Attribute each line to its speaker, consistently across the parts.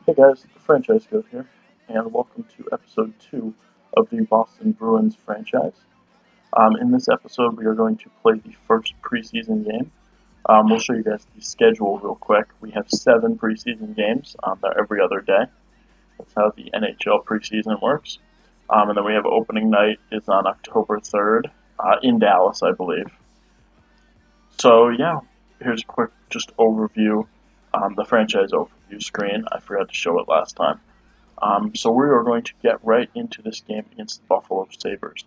Speaker 1: Hey guys, the Franchise Goat here, and welcome to episode 2 of the Boston Bruins franchise. In this episode, we are going to play the first preseason game. We'll show you guys the schedule real quick. We have 7 preseason games. They're every other day. That's how the NHL preseason works. And then we have opening night is on October 3rd in Dallas, I believe. So yeah, here's a quick just overview. The franchise overview screen. I forgot to show it last time. So we are going to get right into this game against the Buffalo Sabres.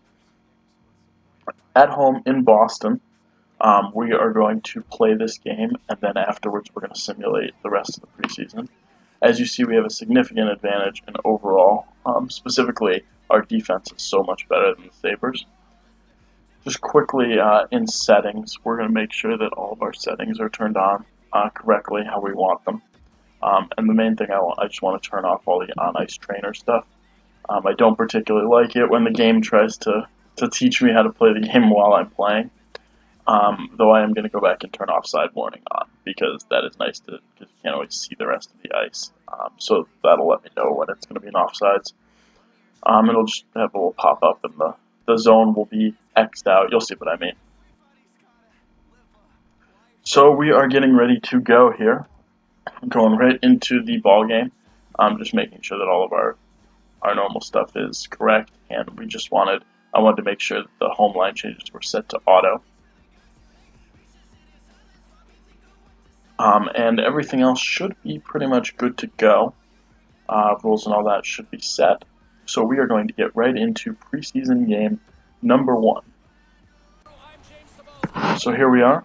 Speaker 1: At home in Boston, we are going to play this game, and then afterwards we're going to simulate the rest of the preseason. As you see, we have a significant advantage in overall. Specifically, our defense is so much better than the Sabres. Just quickly in settings, we're going to make sure that all of our settings are turned on correctly how we want them. And the main thing I just want to turn off all the on-ice trainer stuff. I don't particularly like it when the game tries to teach me how to play the game while I'm playing. Though I am going to go back and turn offside warning on because that is nice because you can't always see the rest of the ice. So that'll let me know when it's going to be an offsides. It'll just have a little pop up and the zone will be X'd out. You'll see what I mean. So we are getting ready to go here. Going right into the ball game. Just making sure that all of our normal stuff is correct, and I wanted to make sure that the home line changes were set to auto. And everything else should be pretty much good to go. Rules and all that should be set. So we are going to get right into preseason game number 1. So here we are,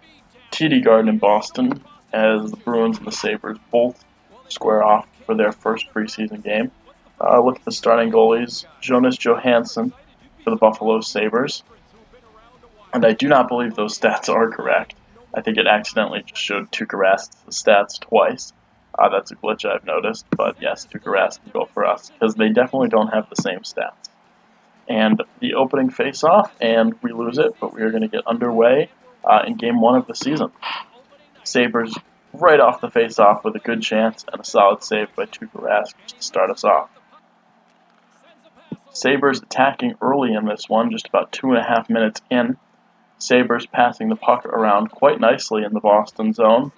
Speaker 1: TD Garden in Boston, as the Bruins and the Sabres both square off for their first preseason game. Look at the starting goalies, Jonas Johansson for the Buffalo Sabres. And I do not believe those stats are correct. I think it accidentally just showed Tuukka Rask's stats twice. That's a glitch I've noticed, but yes, Tuukka Rask can go for us, because they definitely don't have the same stats. And the opening face-off, and we lose it, but we are going to get underway in Game 1 of the season. Sabres right off the face-off with a good chance and a solid save by Tuukka Rask just to start us off. Sabres attacking early in this one, just about 2.5 minutes in. Sabres passing the puck around quite nicely in the Boston zone.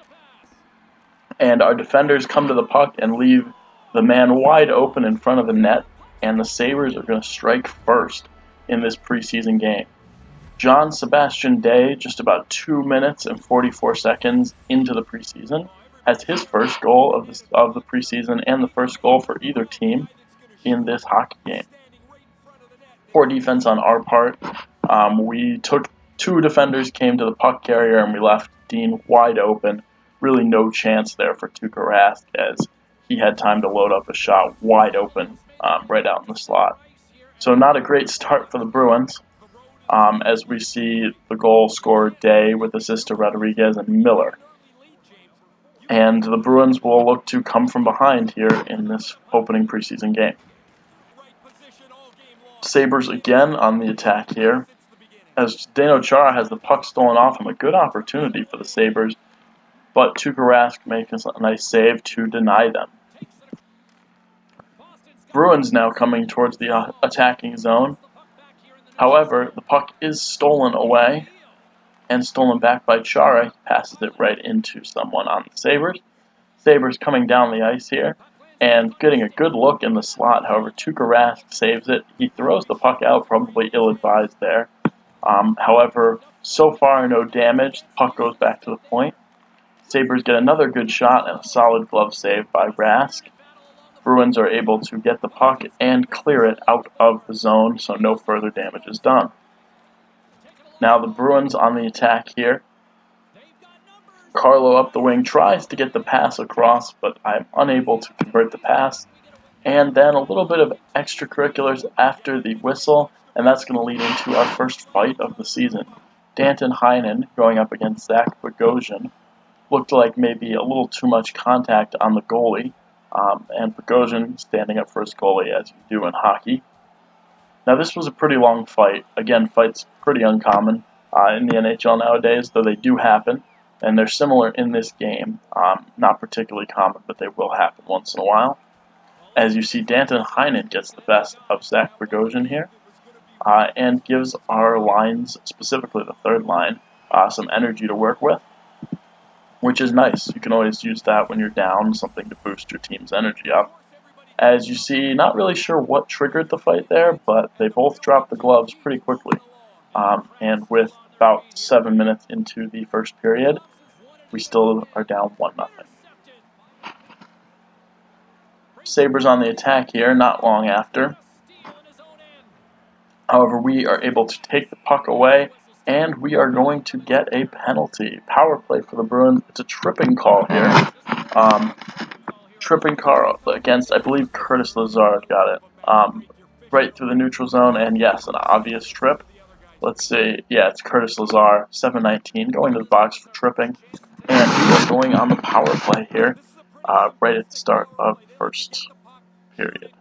Speaker 1: And our defenders come to the puck and leave the man wide open in front of the net, and the Sabres are going to strike first in this preseason game. John Sebastian Day, just about 2 minutes and 44 seconds into the preseason, has his first goal of the preseason and the first goal for either team in this hockey game. Poor defense on our part. We took 2 defenders, came to the puck carrier, and we left Dean wide open. Really no chance there for Tuukka Rask, as he had time to load up a shot wide open right out in the slot. So not a great start for the Bruins, as we see the goal scored Day with assist to Rodriguez and Miller. And the Bruins will look to come from behind here in this opening preseason game. Sabres again on the attack here, as Zdeno Chara has the puck stolen off him. A good opportunity for the Sabres, but Tuukka Rask makes a nice save to deny them. Bruins now coming towards the attacking zone. However, the puck is stolen away and stolen back by Chara. He passes it right into someone on the Sabres. Sabres coming down the ice here and getting a good look in the slot. However, Tuukka Rask saves it. He throws the puck out, probably ill-advised there. However, so far no damage. The puck goes back to the point. Sabres get another good shot and a solid glove save by Rask. Bruins are able to get the puck and clear it out of the zone, so no further damage is done. Now the Bruins on the attack here. Carlo up the wing tries to get the pass across, but I'm unable to convert the pass. And then a little bit of extracurriculars after the whistle, and that's going to lead into our first fight of the season. Danton Heinen going up against Zach Bogosian. Looked like maybe a little too much contact on the goalie, and Bogosian standing up for his goalie, as you do in hockey. Now this was a pretty long fight. Again, fights pretty uncommon in the NHL nowadays, though they do happen, and they're similar in this game. Not particularly common, but they will happen once in a while. As you see, Danton Heinen gets the best of Zach Bogosian here, and gives our lines, specifically the third line, some energy to work with, which is nice. You can always use that when you're down, something to boost your team's energy up. As you see, not really sure what triggered the fight there, but they both dropped the gloves pretty quickly. And with about 7 minutes into the first period, we still are down 1-0. Sabres on the attack here, not long after. However, we are able to take the puck away, and we are going to get a penalty. Power play for the Bruins. It's a tripping call here. Tripping call against, I believe, Curtis Lazard got it. Right through the neutral zone, and yes, an obvious trip. Let's see, yeah, it's Curtis Lazar, 719, going to the box for tripping. And he is going on the power play here, right at the start of the first period.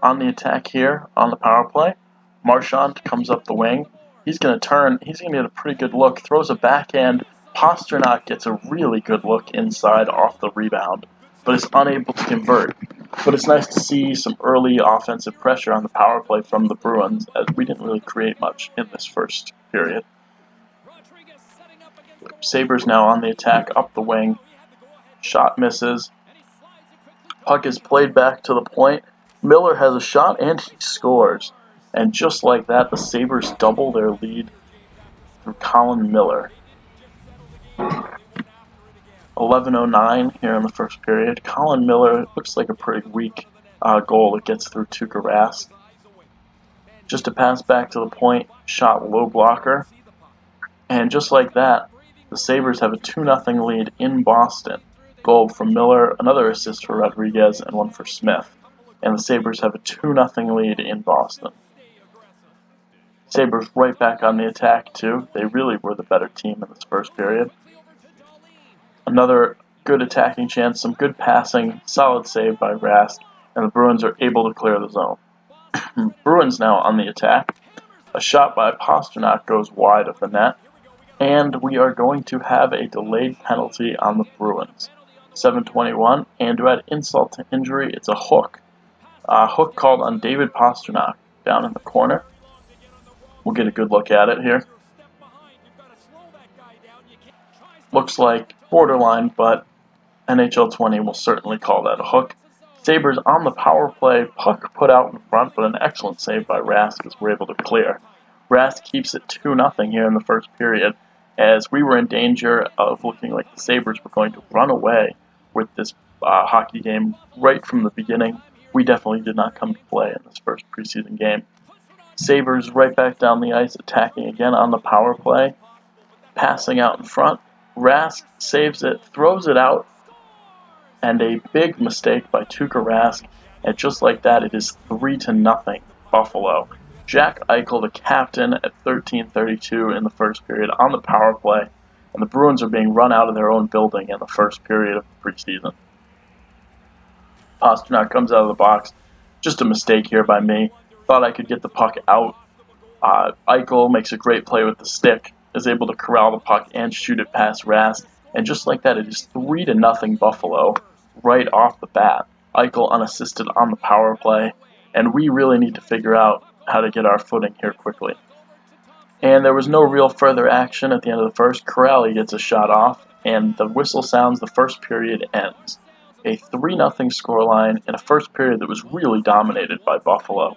Speaker 1: On the attack here, on the power play, Marchand comes up the wing. He's going to turn. He's going to get a pretty good look. Throws a backhand. Pastrnak gets a really good look inside off the rebound, but is unable to convert. But it's nice to see some early offensive pressure on the power play from the Bruins, as we didn't really create much in this first period. Sabres now on the attack up the wing. Shot misses. Puck is played back to the point. Miller has a shot and he scores. And just like that, the Sabres double their lead through Colin Miller. 11:09 here in the first period. Colin Miller looks like a pretty weak goal that gets through Tuukka Rask. Just a pass back to the point, shot low blocker. And just like that, the Sabres have a 2-0 lead in Boston. Goal from Miller, another assist for Rodriguez, and one for Smith. And the Sabres have a 2-0 lead in Boston. Sabres right back on the attack, too. They really were the better team in this first period. Another good attacking chance, some good passing, solid save by Rask, and the Bruins are able to clear the zone. Bruins now on the attack. A shot by Pastrnak goes wide of the net, and we are going to have a delayed penalty on the Bruins. 7:21, and to add insult to injury, it's a hook. A hook called on David Pastrnak down in the corner. We'll get a good look at it here. Looks like borderline, but NHL 20 will certainly call that a hook. Sabres on the power play, puck put out in front, but an excellent save by Rask as we're able to clear. Rask keeps it 2-0 here in the first period, as we were in danger of looking like the Sabres were going to run away with this hockey game right from the beginning. We definitely did not come to play in this first preseason game. Sabres right back down the ice, attacking again on the power play, passing out in front. Rask saves it, throws it out, and a big mistake by Tuukka Rask, and just like that, it is 3-0 Buffalo. Jack Eichel, the captain, at 13:32 in the first period on the power play, and the Bruins are being run out of their own building in the first period of the preseason. Pastrnak comes out of the box. Just a mistake here by me. Thought I could get the puck out. Eichel makes a great play with the stick, is able to corral the puck and shoot it past Rask, and just like that, it is 3-0 Buffalo right off the bat. Eichel unassisted on the power play, and we really need to figure out how to get our footing here quickly. And there was no real further action at the end of the first. Corrali gets a shot off, and the whistle sounds, the first period ends. A 3-0 scoreline in a first period that was really dominated by Buffalo.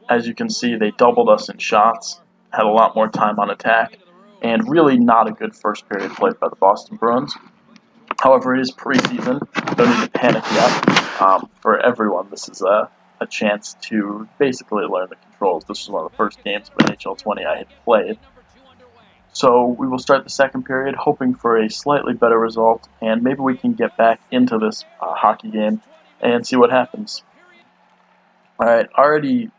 Speaker 1: As you can see, they doubled us in shots, had a lot more time on attack, and really not a good first period played by the Boston Bruins. However, it is preseason. Don't need to panic yet. For everyone, this is a chance to basically learn the controls. This was one of the first games of NHL 20 I had played. So we will start the second period, hoping for a slightly better result, and maybe we can get back into this hockey game and see what happens. All right, already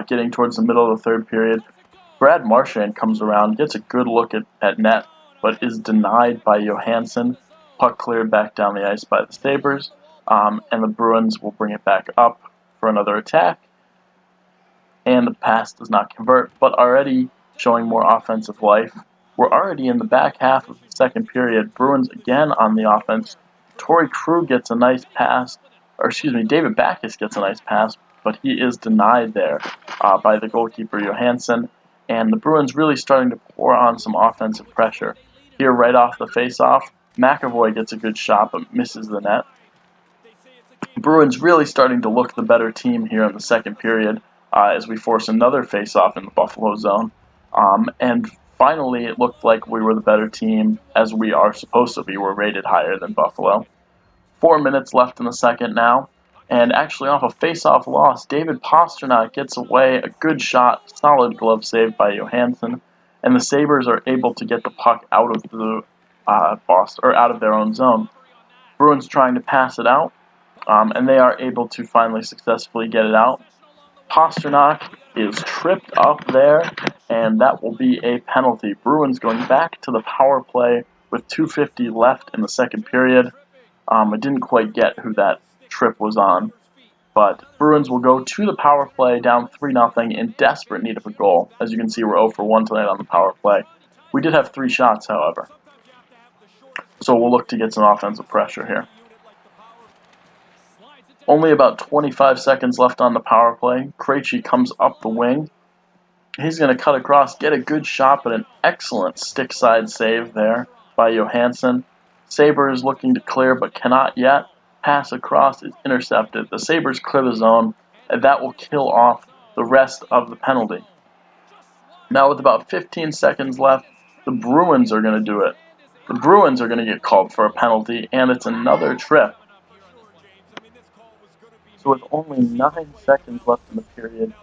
Speaker 1: getting towards the middle of the third period, Brad Marchand comes around, gets a good look at net, but is denied by Johansson. Puck cleared back down the ice by the Sabres, and the Bruins will bring it back up for another attack. And the pass does not convert, but already showing more offensive life. We're already in the back half of the second period. Bruins again on the offense. Torrey Krug gets a nice pass, David Backes gets a nice pass, but he is denied there by the goalkeeper Johansson. And the Bruins really starting to pour on some offensive pressure. Here, right off the face-off, McAvoy gets a good shot but misses the net. Bruins really starting to look the better team here in the second period as we force another face-off in the Buffalo zone. And finally, it looked like we were the better team, as we are supposed to be. We're rated higher than Buffalo. 4 minutes left in the second now, and actually off a face-off loss, David Pastrnak gets away a good shot, solid glove save by Johansson, and the Sabres are able to get the puck out of the out of their own zone. Bruins trying to pass it out, and they are able to finally successfully get it out. Pastrnak is tripped up there, and that will be a penalty. Bruins going back to the power play with 2:50 left in the second period. I didn't quite get who that trip was on, but Bruins will go to the power play down 3-0 in desperate need of a goal. As you can see, we're 0 for 1 tonight on the power play. We did have 3 shots, however, so we'll look to get some offensive pressure here. Only about 25 seconds left on the power play. Krejci comes up the wing. He's going to cut across, get a good shot, but an excellent stick side save there by Johansson. Sabres looking to clear, but cannot yet. Pass across is intercepted. The Sabres clear the zone, and that will kill off the rest of the penalty. Now with about 15 seconds left, the Bruins are going to do it. The Bruins are going to get called for a penalty, and it's another trip. So with only 9 seconds left in the period,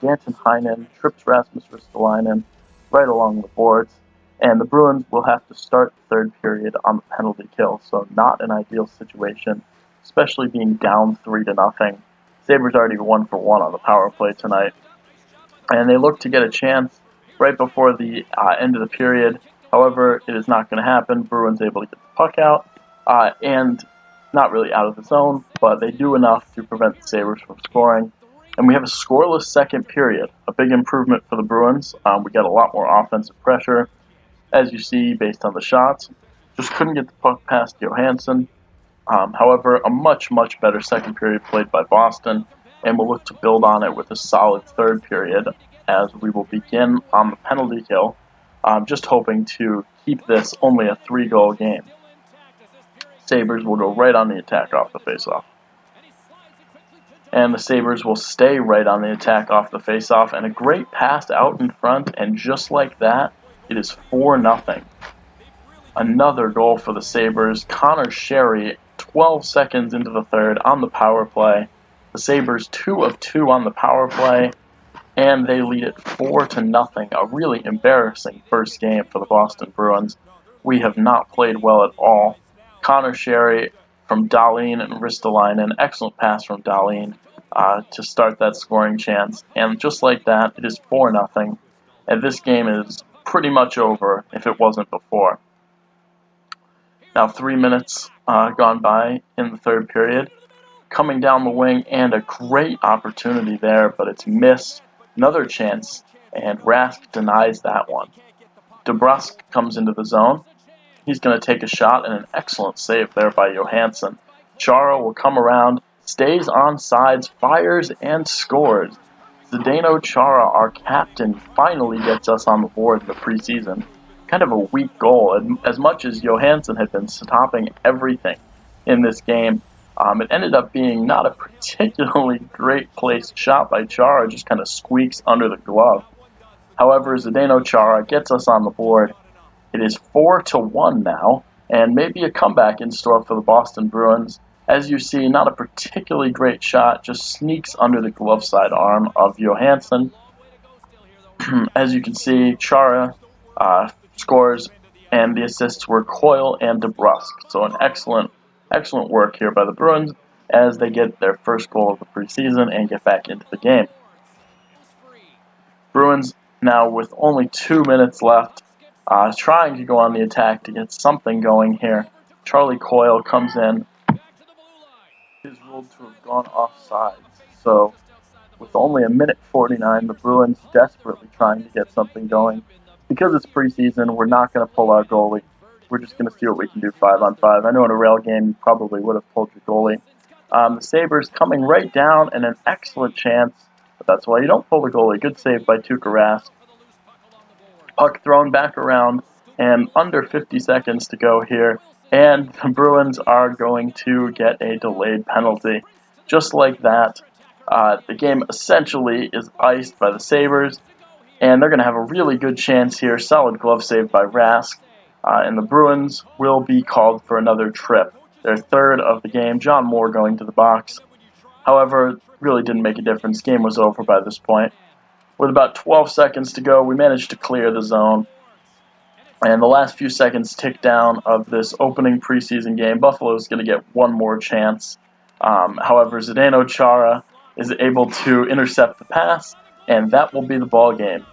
Speaker 1: Danton Heinen trips Rasmus Ristolainen right along the boards, and the Bruins will have to start the third period on the penalty kill, so not an ideal situation, especially being down 3-0. Sabres already 1 for 1 on the power play tonight, and they look to get a chance right before the end of the period. However, it is not going to happen. Bruins able to get the puck out, and not really out of the zone, but they do enough to prevent the Sabres from scoring. And we have a scoreless second period, a big improvement for the Bruins. We got a lot more offensive pressure, as you see, based on the shots. Just couldn't get the puck past Johansson. However, a much, much better second period played by Boston, and we'll look to build on it with a solid third period as we will begin on the penalty kill, just hoping to keep this only a 3-goal game. Sabres will go right on the attack off the faceoff. And the Sabres will stay right on the attack off the faceoff, and a great pass out in front, and just like that, it is 4-0. Another goal for the Sabres. Connor Sherry, 12 seconds into the third on the power play. The Sabres 2 of 2 on the power play, and they lead it 4-0. A really embarrassing first game for the Boston Bruins. We have not played well at all. Connor Sherry from Dahlin and Ristolainen, excellent pass from Dahlin to start that scoring chance. And just like that, it is 4-0. And this game is pretty much over if it wasn't before. Now 3 minutes gone by in the third period. Coming down the wing, and a great opportunity there, but it's missed. Another chance, and Rask denies that one. DeBrusk comes into the zone. He's going to take a shot, and an excellent save there by Johansson. Chara will come around, stays on sides, fires, and scores. Zdeno Chara, our captain, finally gets us on the board in the preseason. Kind of a weak goal. As much as Johansson had been stopping everything in this game, it ended up being not a particularly great placed shot by Chara, just kind of squeaks under the glove. However, Zdeno Chara gets us on the board. It is 4-1 now, and maybe a comeback in store for the Boston Bruins. As you see, not a particularly great shot, just sneaks under the glove side arm of Johansson. As you can see, Chara scores, and the assists were Coyle and DeBrusk. So an excellent work here by the Bruins as they get their first goal of the preseason and get back into the game. Bruins now with only 2 minutes left, trying to go on the attack to get something going here. Charlie Coyle comes in. He's ruled to have gone offsides. So with only 1:49, the Bruins desperately trying to get something going. because it's preseason, we're not going to pull our goalie. We're just going to see what we can do 5-on-5. I know in a rail game you probably would have pulled your goalie. The Sabres coming right down and an excellent chance, but that's why you don't pull the goalie. Good save by Tuukka Rask. Puck thrown back around, and under 50 seconds to go here, and the Bruins are going to get a delayed penalty. Just like that, the game essentially is iced by the Sabres, and they're going to have a really good chance here. Solid glove save by Rask, and the Bruins will be called for another trip. Their third of the game, John Moore going to the box. However, really didn't make a difference. Game was over by this point. With about 12 seconds to go, we managed to clear the zone. And the last few seconds tick down of this opening preseason game. Buffalo is going to get one more chance. However, Zdeno Chara is able to intercept the pass, and that will be the ball game.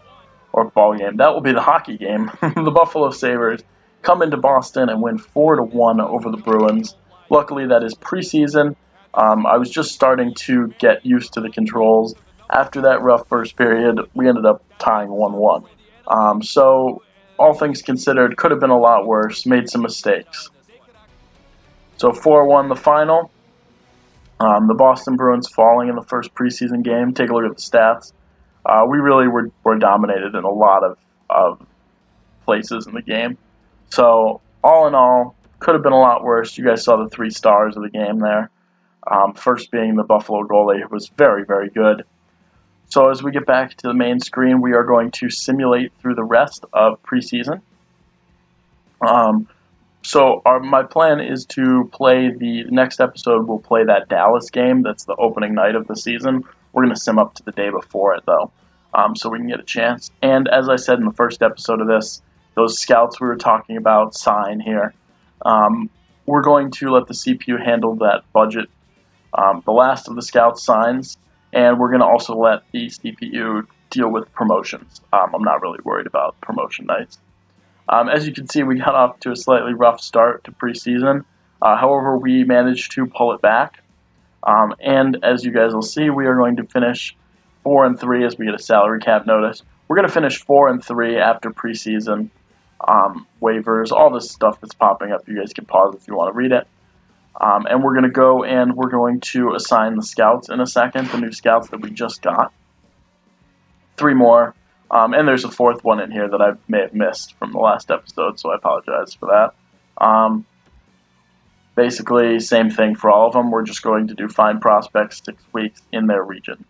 Speaker 1: That will be the hockey game. The Buffalo Sabres come into Boston and win 4-1 over the Bruins. Luckily, that is preseason. I was just starting to get used to the controls. After that rough first period, we ended up tying 1-1. So, all things considered, could have been a lot worse. Made some mistakes. So 4-1 the final. The Boston Bruins falling in the first preseason game. Take a look at the stats. We really were dominated in a lot of places in the game. So, all in all, could have been a lot worse. You guys saw the 3 stars of the game there. First being the Buffalo goalie, who was very, very good. So as we get back to the main screen, we are going to simulate through the rest of preseason. My plan is to play the next episode. We'll play that Dallas game. That's the opening night of the season. We're going to sim up to the day before it, though, so we can get a chance. And as I said in the first episode of this, those scouts we were talking about sign here. We're going to let the CPU handle that budget. The last of the scouts signs, and we're going to also let the CPU deal with promotions. I'm not really worried about promotion nights. As you can see, we got off to a slightly rough start to preseason. However, we managed to pull it back. And as you guys will see, we are going to finish 4-3 as we get a salary cap notice. We're going to finish 4-3 after preseason. Waivers, all this stuff that's popping up. You guys can pause if you want to read it. And we're going to go and we're going to assign the scouts in a second, the new scouts that we just got. 3 more. And there's a 4th one in here that I may have missed from the last episode, so I apologize for that. Basically, same thing for all of them. We're just going to do find prospects 6 weeks in their region.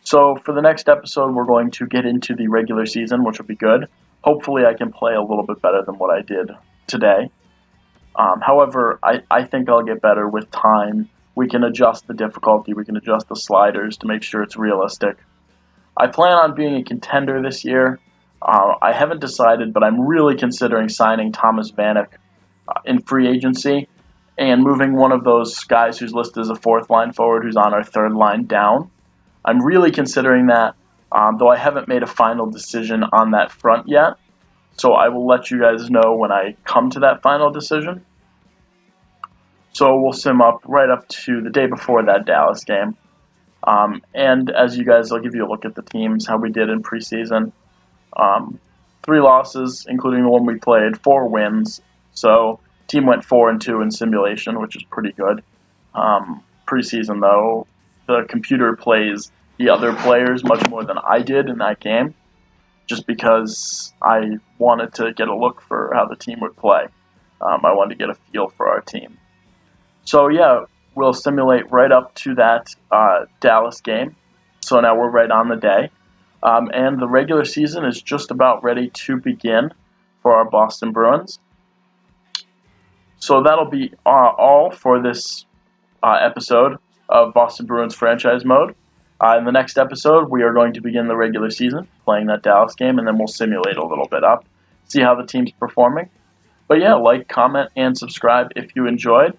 Speaker 1: So for the next episode, we're going to get into the regular season, which will be good. Hopefully I can play a little bit better than what I did today. However, I think I'll get better with time. We can adjust the difficulty. We can adjust the sliders to make sure it's realistic. I plan on being a contender this year. I haven't decided, but I'm really considering signing Thomas Vanek in free agency and moving one of those guys who's listed as a 4th line forward who's on our 3rd line down. I'm really considering that, though I haven't made a final decision on that front yet. So I will let you guys know when I come to that final decision. So we'll sim up right up to the day before that Dallas game. And as you guys, I'll give you a look at the teams, how we did in preseason. 3 losses, including the one we played, 4 wins. So team went 4-2 in simulation, which is pretty good. Preseason, though, the computer plays the other players much more than I did in that game, just because I wanted to get a look for how the team would play. I wanted to get a feel for our team. So yeah, we'll simulate right up to that Dallas game. So now we're right on the day. And the regular season is just about ready to begin for our Boston Bruins. So that'll be all for this episode of Boston Bruins franchise mode. In the next episode, we are going to begin the regular season, playing that Dallas game, and then we'll simulate a little bit up, see how the team's performing. But yeah, like, comment, and subscribe if you enjoyed.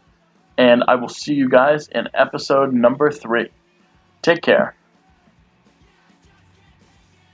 Speaker 1: And I will see you guys in episode number 3. Take care.